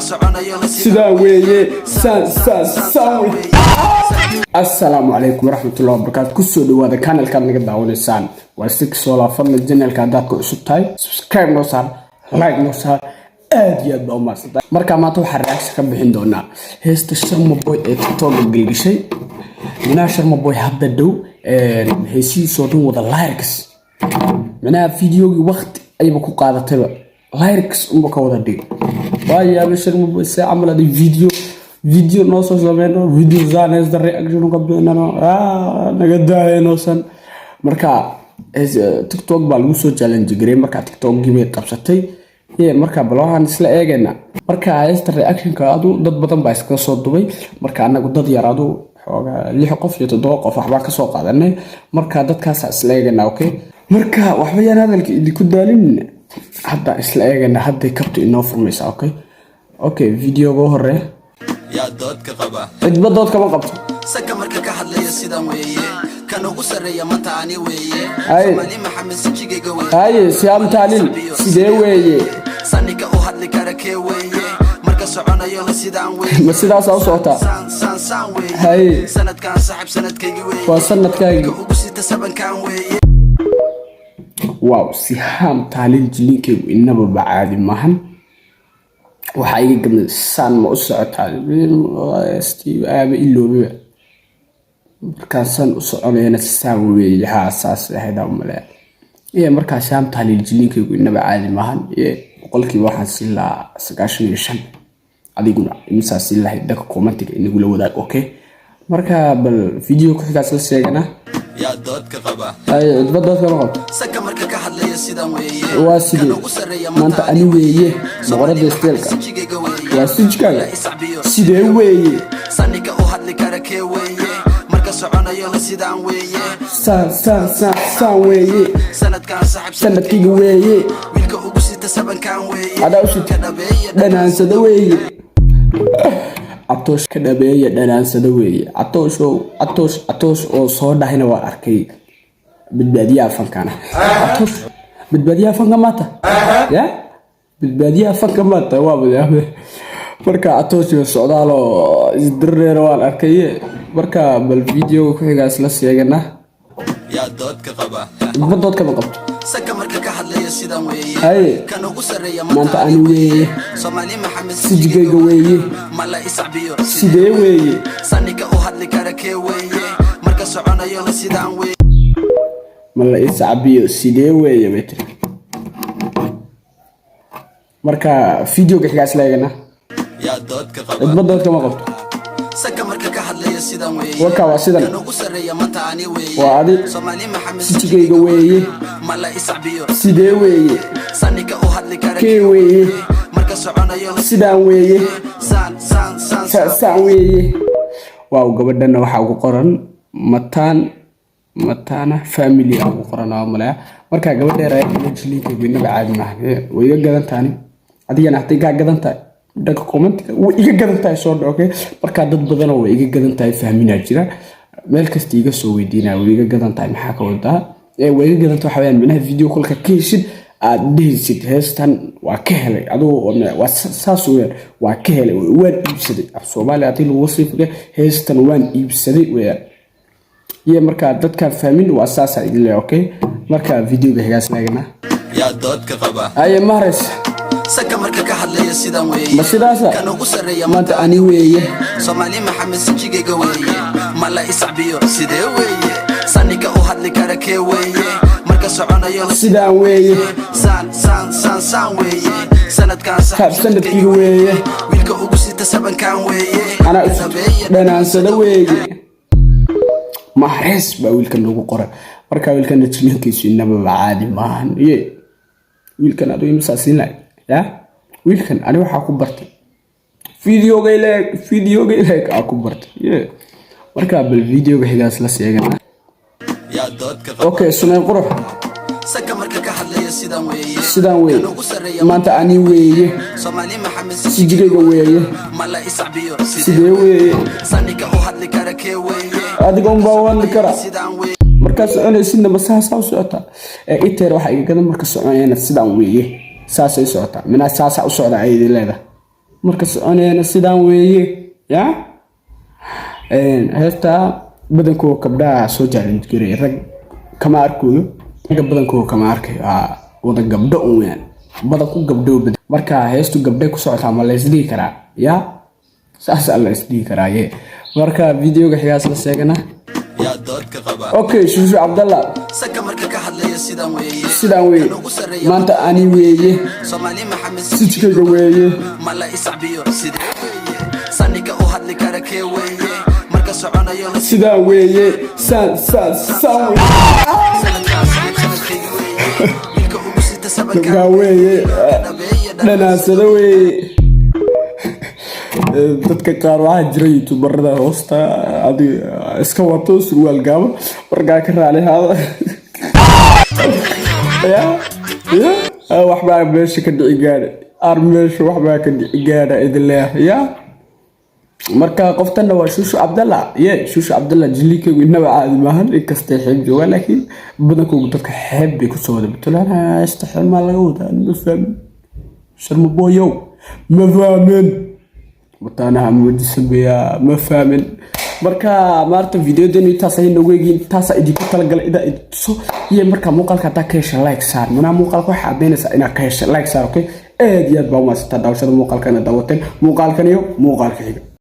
سلام ويه سان السلام عليكم ورحمة الله وبركاته. كسو دوادا كان الكام نقد دعوني سان واستيك سولا فضل الجنة الكادات كو سبتاي سبسكرايب نوصار لايك نوصار آديات باو مارسطا مركا ما توحى الرأيكس كبهين دونا هيست الشرم بوي تيكتوك القلقشي منها شرم بوي هبدا دو هيسي صوتون ودا لايكس منها فيديو وقت أي بكو قادة تبا لايكس أمبكا ودا دي بايا بشرم بوي سيعمل هذا فيديو نوصل زمانه فيديو زانيز در رياكشن قبلنا نقدها نوصل مركا تيك توك بالوسو تشالنج جري مركا تيك توك جيبي قبستي هي مركا بلوها نسلا ايغنا مركا هيست رياكشن كادو dad badan baa iska soo dubay marka anagu dad yaraado xooga 6 qof iyo 7 qof waxba ka soo qaadanay marka dadkaas isla eegana okay marka waxba yaan hadalka idin ku daalin hadda isla eegana hadda kabto inoo furmaysa okay video go hore يا دود كقبة إدبا دود كمان قبض سكة مركة كحد لي السيدان ويه كانوا قصرية ما تعني ويه سمالي محمد سنجيجي قويه هاي سيام تعليل سيدي ويه سانيكا أوهد لي كاركي ويه مركة سعونا يلا سيدان ويه مسيدا ساو صوتا سان ويه هاي سند كان صاحب سند كيجي ويه وسند كيجي وقصيت سبن كان ويه واو سيام تعليل جلينكي إنما بعادي ماهن waxaa iga gabnay saan ma u socotaa aaba iloobiba markaan saan u soconayana saan weeye haa saas ahayda u malaya markaa shaam taaliil jilinkaygu inaba caadi maahan boqolkiiba waxaan siin lahaa 95 adiguna imisaa siin lahayd dhanka commentiga inagula wadaag okay markaa bal video ku xigaas la sheegana يا دود كقبة أي تفضل كقبة سكة مركة كحد لي السيدان ويه واسيدي ما أنت أني ويه مغرد يستيلك واسيجكا سيدي ويه سانيكا أوهد لي كاركي ويه مركة سعونا يلا سيدان ويه سان ويه سند كان صاحب سند كيجي ويه ويلكا أوغسيت سبن كان ويه هذا أوشيت دنان سدا ويه عطوش كدبيه دنانسده weeye عطوش oo soo dhahayna waa arkay badbaadiyaha fankana عطوش badbaadiyaha fanka mata ya badbaadiyaha fanka mata waa badbaadiyaha marka عطوش socdaalo isdireero waan arkay marka bal video ku xigaas la sheegana يا دود كقبة دود كقبة سكة مركة كحد لي السيدان ويه كانوا قصرية ما تعني ويه سمالي محمد سنجيجي قويه مالا إسعبيو سيدي ويه سانيكا أوهد لي كاركي ويه مركة سعونا يلا سيدان ويه مالا إسعبيو سيدي ويه بيتري مركة فيديو كحياس لايقنا يا دود كقبة دود كما قبط سكة مركة كحد لي السيدان ويه وكا واسيدان كانوا قصرية ما تعني ويه وعادي سمالي محمد سنجيجي قويه مالا إسعبيو سيدي ويه سانيكا أوهد لي كاركي ويه مركة سعونا يلا سيدان ويه سان ويه واو قبلنا waxaa ugu qoran mataana family ugu qoran oo malaa marka gabadheer ay jiliinka binaba caadi maahan way iga gadan taani adigana haday ka gadan tahay dadka comment way iga gadan tahay soo dhawkay marka dad badan oo way iga gadan tahay fahmina jira meel kasta iga soo weydiinaa way iga gadan tahay maxaa ka wadaa way iga gadan tahay waxaan minaha video kulka kiishid aad dhihsid heestan waa ka helay adoo waa saas weeyaan waa ka helay waan iibsaday af Soomaaliya hadii lagu wasiifay heestan waan iibsaday weeyaan marka dadka fahmin waa saas ay leeyahay okay marka video-ga xigaas laagna يا دود كقبة أي مهرس سكة مركة كحد لي السيدان ويه مسيداسا كانوا قصرية ما تعني ويه سمالي محمد سنجيجي قويه مالا إسعبيو سيدي ويه سانيكا أوهد لي كاركي ويه مركة سعونا يلا سيدان ويه سان ويه سند كان صاحب سند كيجي ويه ويلكا أوغسيت سبن كان ويه أنا دنانسده ويه محرس باويلكا لوgu qoray marka wiilkan jiliinkiisu inaba caadi maahan wiilkan adoo imsaasiin lay ya wiilkan ani waxa ku bartay video-ga ilaa ku bartay marka bal video-ga xigaas la sheegana يا دود كقبة okay sunay qurux سكة مركة كحد لي السيدان ويه ما أنت أني ويه سمالي محمد سنجيجي قويه مالا إسعبيو سيدي ويه سانيكا أوهد لي كاركي ويه أدقون باوان لكرا markaas aan isna basaasa u socota inteer waxa iga gadan markaas aan sidaan weeye saasay socota mina saasa u socda ay leedahay markas anayna sidaan weeye ya heesta badankoo kabdhaa soo jaalin jiray rag kama arkayo rag badankoo kama arkayo wada gabdho weyn badan ku gabdho marka heestu gabdhay ku socotaa ma la isdii karaa ya saas alla isdii karaa marka videoga xigaas la sheegana اوكي شوشو عبد الله سكا marka ka hadlaya sidaan weeye maanta ani weeye Soomaali Maxamed sidkayga weeye mala isacbiyo sidaan weeye saniga u hadli kara kee weeye marka soconayo sidaan weeye san ilka ugu sita sabaka weeye dhanaasada weeye dadka qaar waxa jiray youtuberada hoosta iska wato surwaal gaaban wargaa ka raalihaada waxba meesha ka dhici gaadhay armeesha waxba ka dhici gaadhay idillah ya marka qoftana waa Shushu Abdallah Shushu Abdallah jilika inaba caadi maahan inkastay xib jooga laakiin badankood dadka xib bay ku soo wada bitalaan istaxil ma laga wadaa ma fahmin sharmo boyo ma fahmin وطانا مجسبيا ما فاهمين marka maarta videodan intaas ay naweegin taas ay dib kala gal ida soo iyo marka muuqaalka ta ka hesha like saar mana muuqaalka waxa cadeynaysa ina ka hesha like saar okay aad iyo aad baa ma sita daawashada muuqaalkana daawateen muuqaalkan iyo muuqaalka xiga